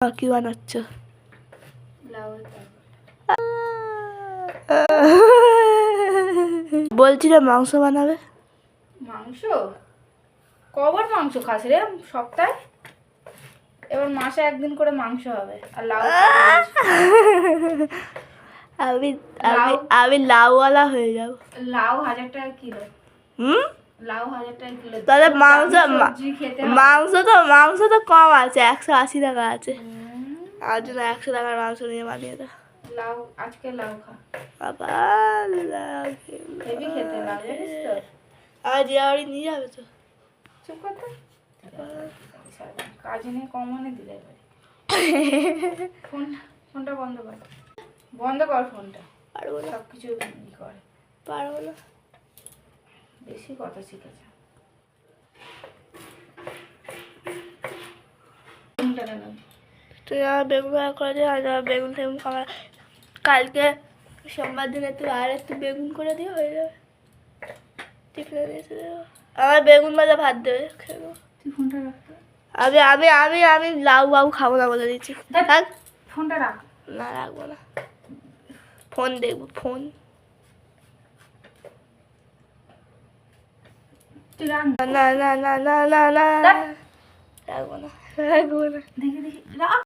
কি বানাচ্ছ? বলছি যে মাংস বানাবে। মাংস? কবার মাংস খাস রে সপ্তাহে? এবার মাসে একদিন করে মাংস হবে। আর লাউ আমি আমি আমি লাউওয়ালা হয়ে যাব। লাউ 1000 টাকা কিলো। লাউ 1000 টাকা কিলো। তাহলে মাংস তো কম আছে, 180 টাকা আছে। আর জন্য 100 টাকার মাংস নিয়ে বানিয়ে দাও। লাউ আজকে লাউ খা বাবা, হেভি খেতে লাউ জানিস তো। আর জিয়াবাড়ি নিয়ে যাবে তো? চুপ কর তো। কাজ নিয়ে কমনে দিলে ফোনটা বন্ধ কর। বন্ধ কর ফোনটা। পারবো না। সব কিছু করে পারবো না। বেশি কথা শিখেছে। তুই আমার বেগুন ভাড়া করে দিও, আর বেগুন টেগুন খাওয়া। কালকে সোমবার দিনে তুই আর একটু বেগুন করে দিও, হয়ে যাবে। টিফিনে দিয়ে এসে দেবো। আমার বেগুন ভাজা ভাত দেবে, খেয়ে নেবো। তুই ফোনটা রাখ। আমি আমি আমি আমি লাউ বাবু খাবো না বলে দিচ্ছি। থাক। ফোনটা রাখ। না, রাখবো না। ফোন দেখবো, ফোন। তুই রাখ। না না না না না না, রাখবো না, রাখবো না। দেখি রাখ।